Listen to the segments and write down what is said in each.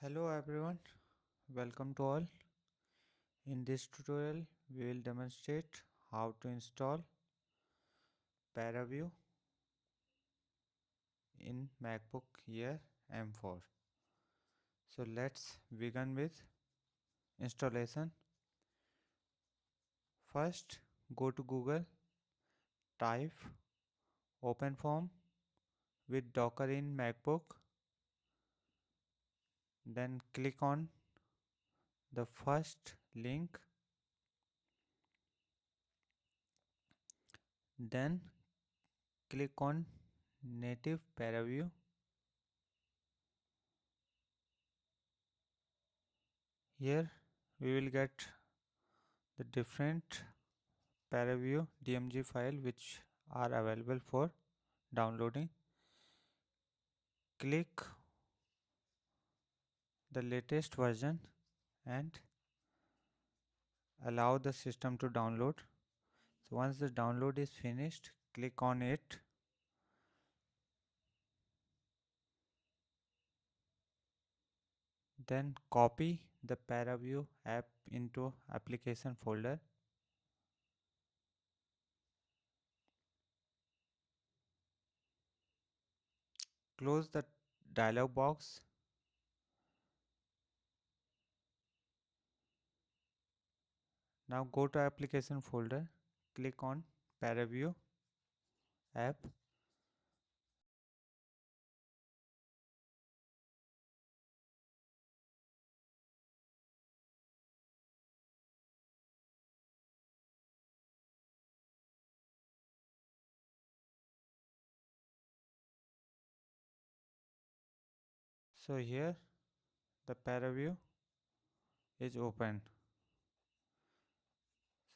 Hello everyone, welcome to all. In this tutorial, we will demonstrate how to install ParaView in MacBook Air M4. So let's begin with installation. First, go to Google, type OpenFOAM with Docker in MacBook, then click on the first link, then click on native ParaView. Here we will get the different ParaView DMG file which are available for downloading. Click the latest version and allow the system to download. So once the download is finished, click on it. Then copy the ParaView app into application folder. Close the dialog box. Now go to application folder, click on ParaView app. So here the ParaView is open.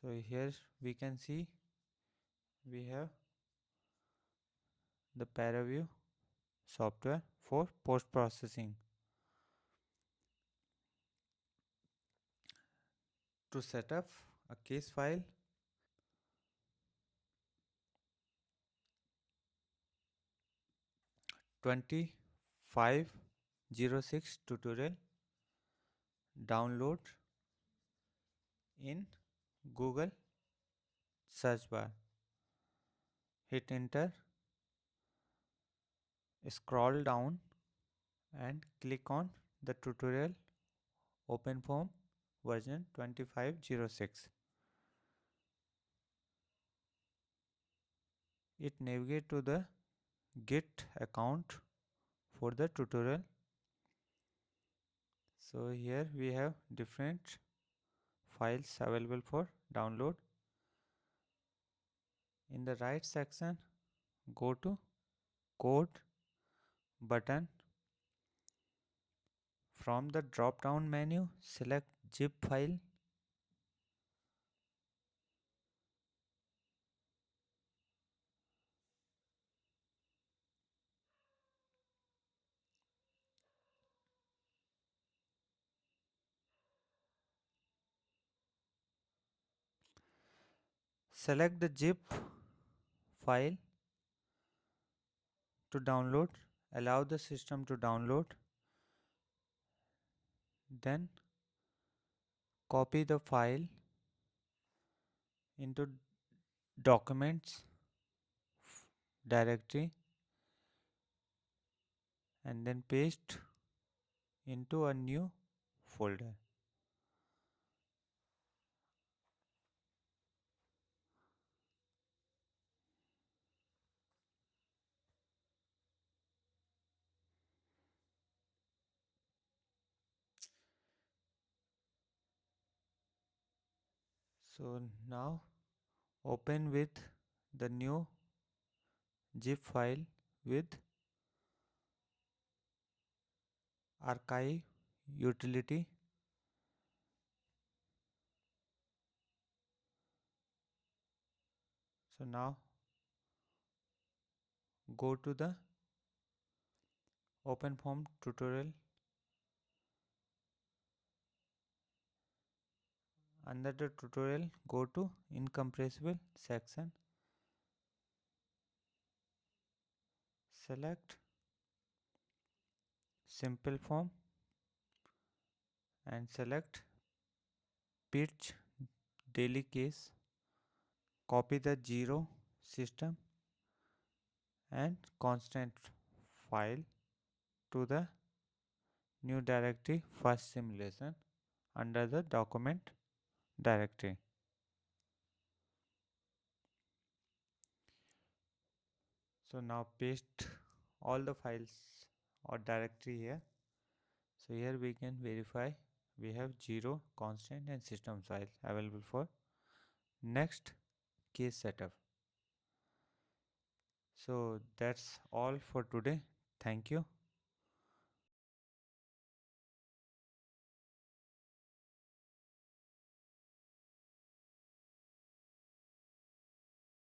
So here we can see we have the ParaView software for post processing. To set up a case file, (2506) tutorial download in Google search bar. Hit enter, scroll down and click on the tutorial OpenFOAM version 2506. It navigate to the Git account for the tutorial. So here we have different files available for download. In the right section, go to code button. From the drop down menu, select zip file. Select the zip file to download. Allow the system to download. Then copy the file into documents directory and then paste into a new folder. So now open with the new zip file with archive utility. So now go to the OpenFOAM tutorial. Under the tutorial, go to incompressible section. Select simple form and select pitch daily case, copy the 0 system and constant file to the new directory first simulation under the document directory. So now paste all the files or directory here. So here we can verify we have 0 constant and system file available for next case setup. So that's all for today. Thank you.